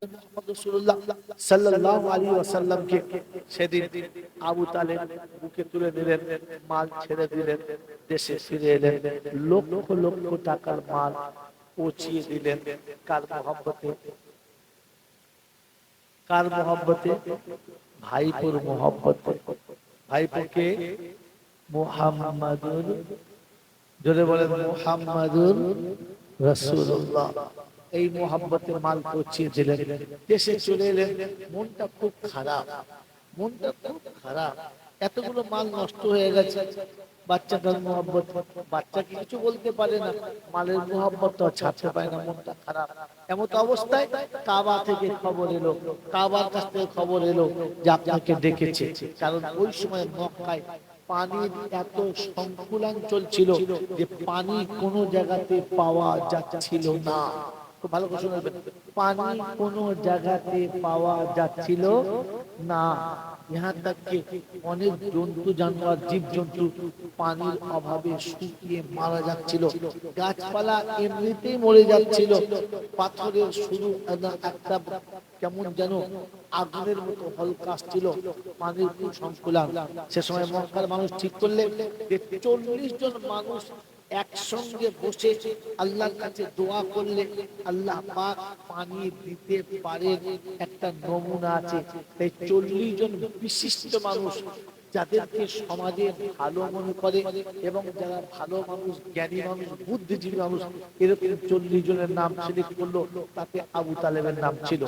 মুহাম্মদ রাসূলুল্লাহ সাল্লাল্লাহু আলাইহি ওয়াসাল্লামকে সেদিন আবু তালেব বুকে তুলে নিলেন, মাল ছেড়ে দিলেন, দেশে ফিরে এলেন, লক্ষ লক্ষ টাকার মাল পৌঁছিয়ে দিলেন। কার মহব্বতে? কার মহব্বতে? ভাইপোর মহব্বতে। ভাইপোকে মুহাম্মাদুর, জোরে বলেন মুহাম্মাদুর রাসূলুল্লাহ। এই মোহাম্মতে মাল পৌঁছিয়ে দিলেন, দেশে চলে এলেন। মনটা খুব খারাপ, মনটা খুব খারাপ। এতগুলো মাল নষ্ট হয়ে গেছে। বাচ্চাটার মোহাম্মত, বাচ্চাকে কিছু বলতে পারে না, মালের মোহাম্মত তো ছাড়তে পারে না, মনটা খারাপ। এমত অবস্থায় কাবা থেকে খবর এলো, কাবার কাছ থেকে খবর এলো যে আপনাকে ডেকেছে। কারণ ওই সময় মক্কায় পানির এত সংকুলান চলছিল যে পানি কোনো জায়গাতে পাওয়া যাচ্ছিল না। খুব ভালো করে শুনবেন, পানি কোনো জায়গাতে পাওয়া যাচ্ছিল না। यहाँ तक कि অনেক জন্তু জানোয়ার জীবজন্তু পানির অভাবে শুকিয়ে মারা যাচ্ছিল, গাছপালা এমনিতেই মরে যাচ্ছিল। পাথরের শুরু একটা কেমন যেন আগুনের মতো হলকা আসছিল, পানির খুব সংকুলান। সে সময় মক্কার মানুষ ঠিক করলেন যে 40 জন মানুষ একসঙ্গে বসে আল্লাহর কাছে দোয়া করলে আল্লাহ পাক পানি দিতে পারে, একটা নমুনা আছে। তাই 40 জন বিশিষ্ট মানুষ, যাদেরকে সমাজে ভালো মনে করে এবং যারা ভালো মানুষ, জ্ঞানী মানুষ, বুদ্ধিজীবী মানুষ, এরকম 40 জনের নাম সিলেক্ট করলো। তাতে আবু তালেবের নাম ছিল।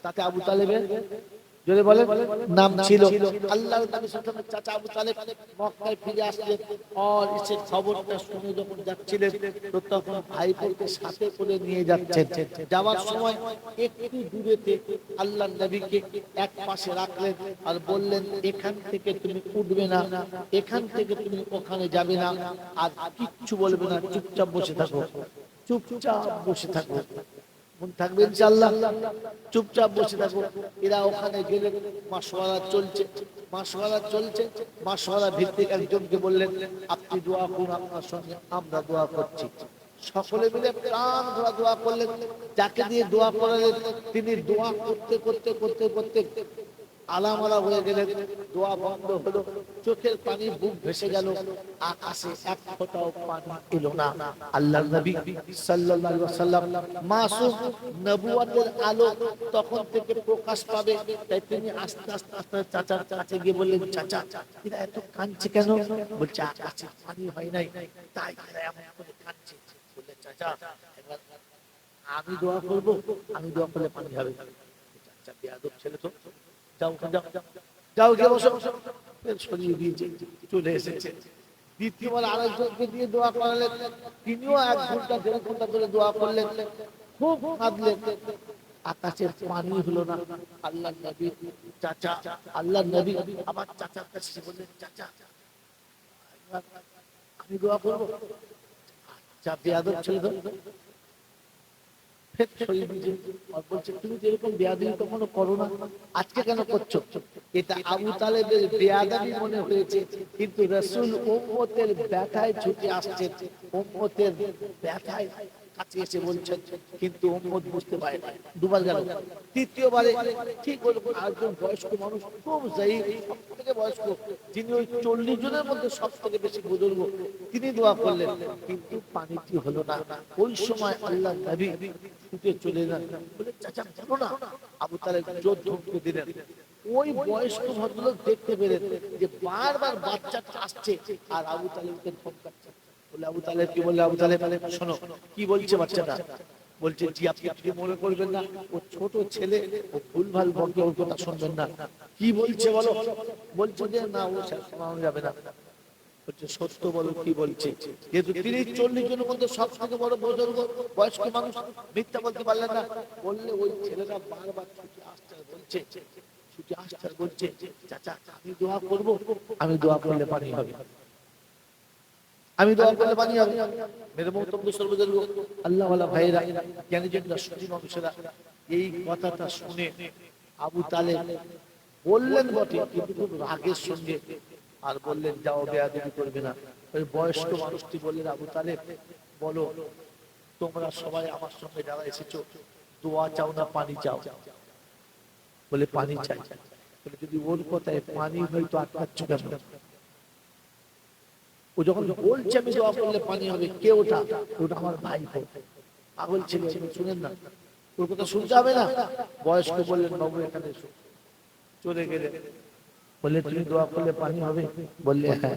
তাতে আবু তালেবের, যদি বলেন, নাম ছিল। আল্লাহর নবী সাল্লাল্লাহু আলাইহি ওয়াসাল্লামের চাচা আবু তালেব মক্কায় ফিরে আসলেন। আর এসে খবরটা শুনে যখন যাচ্ছিলেন, তো তখন ভাইপোকে সাথে করে নিয়ে যাচ্ছেন। যাওয়ার সময় একটু দূরেতে আল্লাহর নবীকে এক পাশে রাখলেন আর বললেন, এখান থেকে তুমি উঠবে না, এখান থেকে তুমি ওখানে যাবে না, আর কিচ্ছু বলবে না, চুপচাপ বসে থাকো, চুপচাপ বসে থাকো। মন থাকবে ইনশাআল্লাহ, চুপচাপ বসে থাকো। এরা ওখানে গেলে মাশওয়ারা চলছে, মাশওয়ারা চলছে। মাশওয়ারা ভিত্তিক একজনকে বললেন, আপনি দোয়া করুন, আপনার সঙ্গে আমরা দোয়া করছি। সকলে মিলে প্রাণ ভরা দোয়া করলেন। যাকে দিয়ে দোয়া করালেন তিনি দোয়া করতে করতে করতে করতে আলামালা হয়ে গেলেন। দোয়া বন্ধ হলো, চোখের পানি বুক ভেসে গেল, আকাশে এক ফোঁটাও পানি এলো না। আল্লাহর নবী সাল্লাল্লাহু আলাইহি ওয়াসাল্লাম মাসুম, নবুয়তের আলো তখন থেকে প্রকাশ পাবে। তাই তিনি আস্তে আস্তে আস্তে চাচার কাছে গিয়ে বললেন, চাচা এরা এত কাঁদছে কেন? বলছে আকাশে পানি হয় নাই, তাই এরা এমন করে কাঁদছে। বললেন, চাচা এবার আমি দোয়া করব, আমি দোয়া করলে পানি হবে। চাচা বেয়াদব ছেলে তো, যাও যাও যাও, গিয়ে বসো। সরিয়ে দিয়েছে, চলে এসেছে। দ্বিতীয়বার আরেকজনকে দিয়ে দোয়া করালেন, তিনিও 1 ঘন্টা 1.5 ঘন্টা ধরে দোয়া করলেন, খুব কাঁদলেন, আকাশে পানি হলো না। আল্লাহর নবী চাচা, আল্লাহর নবী আবার চাচার কাছে বললেন, চাচা আমি দোয়া করবো। আচ্ছা বেয়াদব ছেলে তো, বলছে তুমি তো এরকম বেয়াদবি কখনো করো না, আজকে কেন করছো? এটা আবু তালেবের বেয়াদবি মনে হয়েছে, কিন্তু রাসূল উম্মতের ব্যথায় ছুটে আসছেন, উম্মতের ব্যথায় কাছে এসে বলছেন, কিন্তু উম্মত বুঝতে পারে না। দুবার গেল, তৃতীয়বারে ঠিক হলো। একজন বয়স্ক মানুষ, খুব জাহিদ, সবথেকে বয়স্ক, যিনি ওই 40 জনের মধ্যে সবথেকে বেশি বুজুর্গ, তিনি দোয়া করলেন, কিন্তু পানিটি হলো না। ওই সময় আল্লাহর নবী ছুটে চলে যান, বলে চাচা বলো না। আবু তালেব জোর ধমকে দিলেন। ওই বয়স্ক ভদ্রলোক দেখতে পেলেন যে বারবার বাচ্চাটা আসছে আর আবু তালেবকে ধমকাচ্ছে। বলে আবু তালেব কি বললে, আবু তালেব শোনো কি বলছে বাচ্চাটা। বলছে, জি আপনি কিছু মনে করবেন না, ও ছোট ছেলে, ও ভুলভাল বকে, ওর কথা শুনবেন না। কি বলছে বলো? বলছে যে না, ও শোনানো যাবে না। বলছে সত্য বলো, কি বলছে? যেহেতু তিনি 40 জনের মধ্যে সব থেকে বড় বুজুর্গ বয়স্ক মানুষ, মিথ্যা বলতে পারলেন না। বললে ওই ছেলেটা বারবার ছুটে আসতে বলছে, ছুটে আসতে বলছে, চাচা আমি দোয়া করব, আমি দোয়া করলে পানি হবে, আমি দোয়া করলে পানি হবে। মেরে মোহতরম সর্বজনীন আল্লাহ ওয়ালা ভাইরা, জ্ঞানীজনরা, সুধী মানুষেরা, এই কথাটা শুনে আবু তালেব বললেন বটে, কিন্তু খুব রাগের সঙ্গে, আর বললেন যাও বেয়াদবি করবে না। ওই বয়স্ক মানুষটি বললেন, আবু তালেব বলো, তোমরা সবাই আমার সঙ্গে যারা এসেছো, দোয়া চাও না পানি চাও? বলে পানি চাই। বলে যদি ওর কথায় পানি হয়তো আটকাচ্ছ কেন? ও যখন বলছে আমি দোয়া করলে পানি হবে, কে ওটা? ওটা আমার ভাই হোক, পাগল ছেলে, শুনেন না, ওর কথা শুনতে হবে না। বয়স্ক বললেন বাবু এখানে এসো। চলে গেলেন, বললে তুমি দোয়া করলে পানি হবে? বললে হ্যাঁ।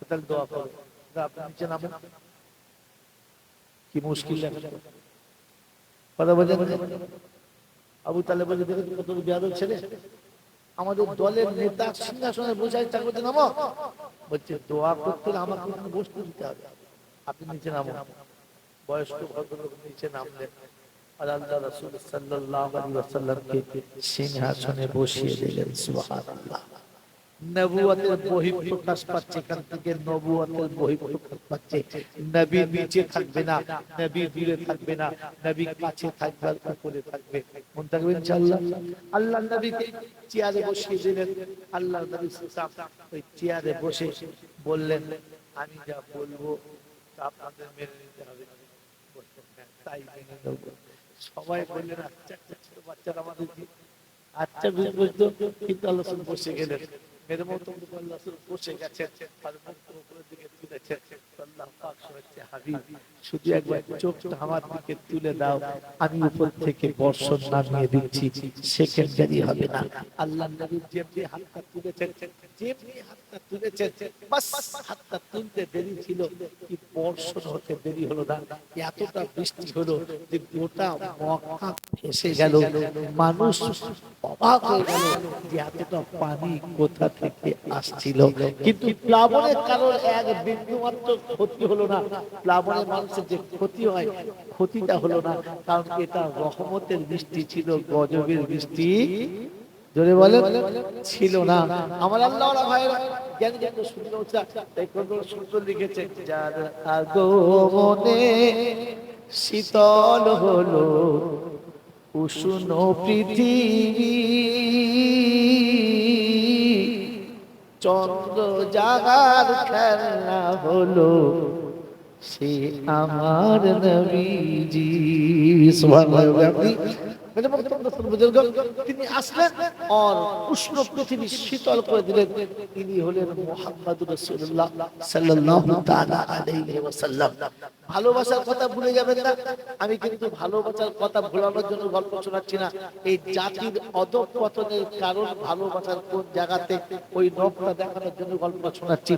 তাহলে দোয়া করো। আপনি নিচে নামুন। কি মুশকিল কথা বলেন। আবু তালেব বলে দেখো কত বেয়াদব ছেলে, আমাদের দলের নেতা সিংহাসনে বসাই থাকবে, নামো। বলছে দোয়া করতে আমাকে বসতে দিতে হবে, আপনি নিচে নামুন। বয়স্ক ভদ্রলোক নিচে নামলেন, আর আল্লাহ রাসূল সাল্লাল্লাহু আলাইহি ওয়াসাল্লামকে সিংহাসনে বসিয়ে দিলেন। সুবহানাল্লাহ। নবুয়তের বহিঃপ্রকাশ পাচ্ছে, এখান থেকে নবুয়তের বহিঃপ্রকাশ পাচ্ছে। নবী নিচে থাকবে না, নবী দূরে থাকবে না, নবী কাছে থাকবে আর উপরে থাকবে। মনে থাকবে ইনশাআল্লাহ। আল্লাহ নবীকে চেয়ারে বসিয়ে দিলেন। আল্লাহ নবী সাল্লাল্লাহু ওই চেয়ারে বসে বললেন আমি যা বলবো তা আপনাদের মেনে নিতে হবে। তাই মেনে নেব। সবাই বললেন আচ্ছা ছোট বাচ্চারা আমাদের আচ্ছা বুঝতো, কিন্তু আল্লাহ বসে গেলেন। মেরে মতো আল্লাহ বসে গেছেন, আর মুখ উপরের দিকে তুলেছেন। আল্লাহ পাক শুনেছে হাবিব শুধু একবার চোখটা আমার দিকে তুলে দাও, আমি উপর থেকে বর্ষণ নামিয়ে দিচ্ছি, সেকেন্ডারি হবে না। আল্লাহ নবী যেমনি হাতটা তুলেছেন, যেমনি হাতটা তুলেছেন, বাস হাতটা তুলতে দেরি ছিল, কি বর্ষণ হতে দেরি হলো না। এতটা বৃষ্টি হলো যে গোটা মক্কা ভেসে গেল। মানুষ অবাক হয়ে গেল যে এতটা পানি কোথা থেকে আসছিল। কিন্তু প্লাবনের কারণ এক বিন্দু মাত্র ক্ষতি হলো না। প্লাবনে মানুষের যে ক্ষতি হয়, ক্ষতিটা হলো না, কারণ এটা রহমতের বৃষ্টি ছিল, গজবের বৃষ্টি জোরে বলেন ছিল না। আমার আল্লাহ ভাইরা জ্ঞানী জ্ঞানী সুন্দর তাই কোন সুন্দর লিখেছে, যার আগমনে শীতল হলো উষ্ণ পৃথিবী, চন্দ্র জাগার খেলা হলো সে আমার নবীজি। সুবহানাল্লাহ। তিনি আসলেন আর উষ্ণ পৃথিবী শীতল করে দিলেন। তিনি হলেন মুহাম্মদুর রাসূলুল্লাহ সাল্লাল্লাহু তাআলা আলাইহি ওয়াসাল্লাম। ভালোবাসার কথা ভুলে যাবেন না। আমি কিন্তু ভালোবাসার কথা ভোলানোর জন্য গল্প শোনাচ্ছি না। এই জাতির অধঃপতনের কারণ ভালোবাসার কোন জায়গাতে, ওই নকটা দেখানোর জন্য গল্প শোনাচ্ছি।